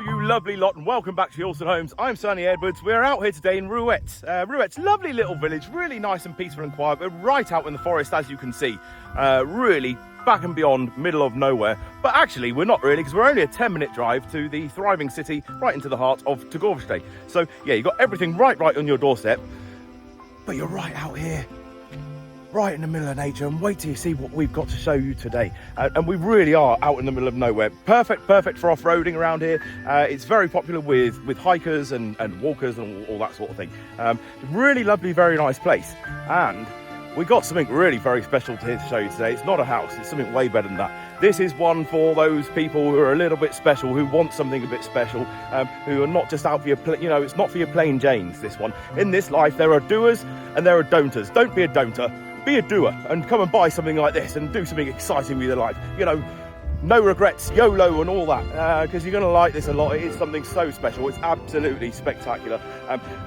You lovely lot, and welcome back to Yulsonhomes. I'm Sonny Edwards. We're out here today in Ruets. Ruets, lovely little village, really nice and peaceful and quiet. We're right out in the forest, as you can see. Really back and beyond, middle of nowhere. But actually, we're not really, because we're only a 10-minute drive to the thriving city, right into the heart of Tagorvste. So yeah, you've got everything right on your doorstep. But you're right out here, right in the middle of nature, and wait till you see what we've got to show you today. And we really are out in the middle of nowhere. Perfect for off-roading around here. It's very popular with hikers and walkers and all that sort of thing. Really lovely, very nice place. And we got something really very special to show you today. It's not a house, it's something way better than that. This is one for those people who are a little bit special, who want something a bit special, who are not just out for your, it's not for your plain Janes, this one. In this life, there are doers and there are don'ters. Don't be a don'ter. Be a doer and come and buy something like this and do something exciting with your life. You know, no regrets, YOLO and all that, because you're going to like this a lot. It is something so special. It's absolutely spectacular.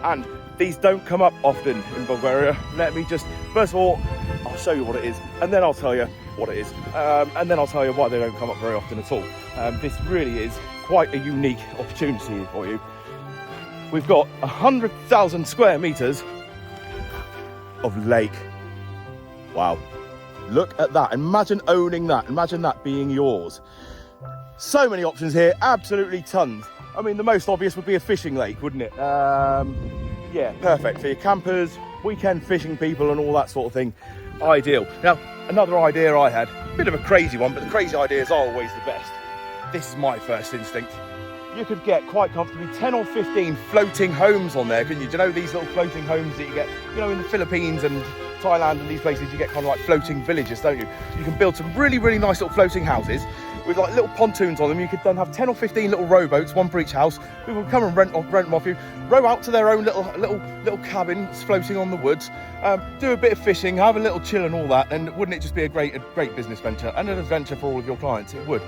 And these don't come up often in Bulgaria. Let me just, first of all, I'll show you what it is, and then I'll tell you what it is. And then I'll tell you why they don't come up very often at all. This really is quite a unique opportunity for you. We've got 100,000 square meters of lake. Wow, look at that. Imagine owning that. Imagine that being yours. So many options here, absolutely tons. I mean, the most obvious would be a fishing lake, wouldn't it? Yeah, perfect for your campers, weekend fishing people and all that sort of thing. Ideal. Now, another idea I had, a bit of a crazy one, but the crazy ideas are always the best. This is my first instinct. You could get quite comfortably 10 or 15 floating homes on there, couldn't you? Do you know these little floating homes that you get, you know, in the Philippines and Thailand and these places, you get kind of like floating villages, don't you? You can build some really, really nice little floating houses with like little pontoons on them. You could then have 10 or 15 little rowboats, one for each house. People come and rent them off you, row out to their own little cabins floating on the woods, do a bit of fishing, have a little chill and all that. And wouldn't it just be a great business venture and an adventure for all of your clients? It would.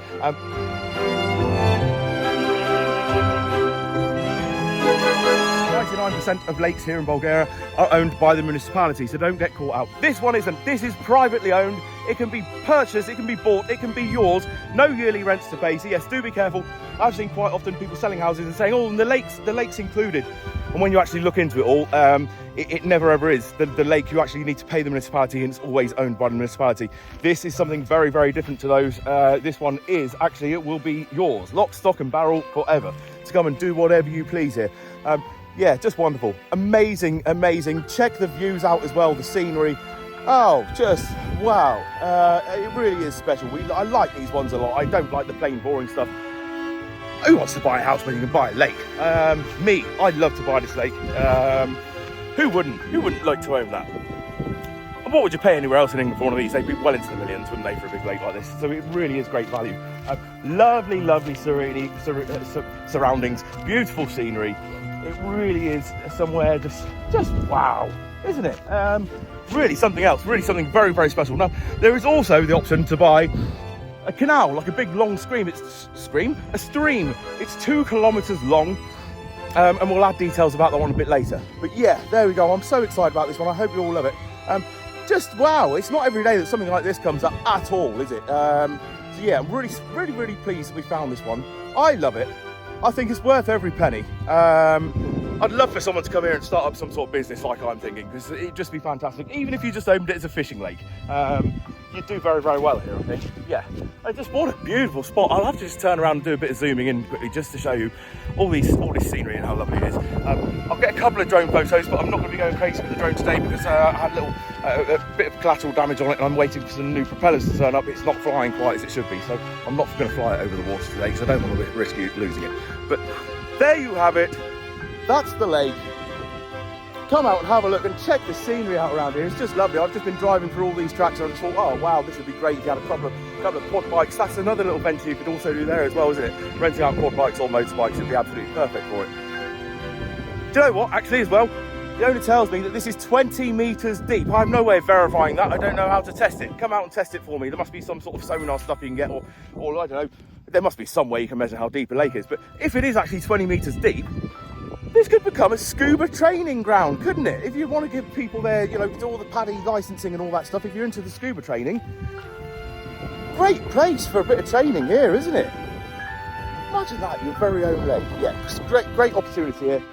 99% of lakes here in Bulgaria are owned by the municipality, so don't get caught out. This one isn't. This is privately owned. It can be purchased, it can be bought, it can be yours. No yearly rents to pay, so yes, do be careful. I've seen quite often people selling houses and saying, oh, and the lake's included. And when you actually look into it all, it never ever is. The lake, you actually need to pay the municipality, and it's always owned by the municipality. This is something very, very different to those. This one is, actually, it will be yours. Lock, stock and barrel forever. To come and do whatever you please here. Yeah, just wonderful. Amazing, amazing. Check the views out as well, the scenery. Oh, just wow. It really is special. I like these ones a lot. I don't like the plain boring stuff. Who wants to buy a house when you can buy a lake? Me, I'd love to buy this lake. Who wouldn't? Who wouldn't like to own that? And what would you pay anywhere else in England for one of these? They'd be well into the millions, wouldn't they, for a big lake like this? So it really is great value. Lovely, lovely surroundings, beautiful scenery. It really is somewhere just wow, isn't it? Really something else, really something very, very special. Now, there is also the option to buy a canal, like a big long stream. A stream. It's 2 kilometers long, and we'll add details about that one a bit later. But yeah, there we go. I'm so excited about this one. I hope you all love it. Just wow, it's not every day that something like this comes up at all, is it? So yeah, I'm really, really, really pleased that we found this one. I love it. I think it's worth every penny. I'd love for someone to come here and start up some sort of business like I'm thinking, because it'd just be fantastic. Even if you just opened it as a fishing lake, you'd do very, very well here, I think. Yeah, just what a beautiful spot. I'll have to just turn around and do a bit of zooming in quickly just to show you all this scenery and how lovely it is. I'll get a couple of drone photos, but I'm not going to be going crazy with the drone today because I had a bit of collateral damage on it, and I'm waiting for some new propellers to turn up. It's not flying quite as it should be, so I'm not going to fly it over the water today because I don't want to risk losing it. But there you have it. That's the lake. Come out and have a look and check the scenery out around here. It's just lovely. I've just been driving through all these tracks and I just thought, oh wow, this would be great if you had a couple of quad bikes. That's another little venture you could also do there as well, isn't it? Renting out quad bikes or motorbikes would be absolutely perfect for it. Do you know what, actually, as well? The owner tells me that this is 20 meters deep. I have no way of verifying that. I don't know how to test it. Come out and test it for me. There must be some sort of sonar stuff you can get, or I don't know. There must be some way you can measure how deep a lake is. But if it is actually 20 meters deep, this could become a scuba training ground, couldn't it? If you want to give people there, you know, all the paddy licensing and all that stuff, if you're into the scuba training, great place for a bit of training here, isn't it? Imagine that, your very own lake. Yeah, great opportunity here.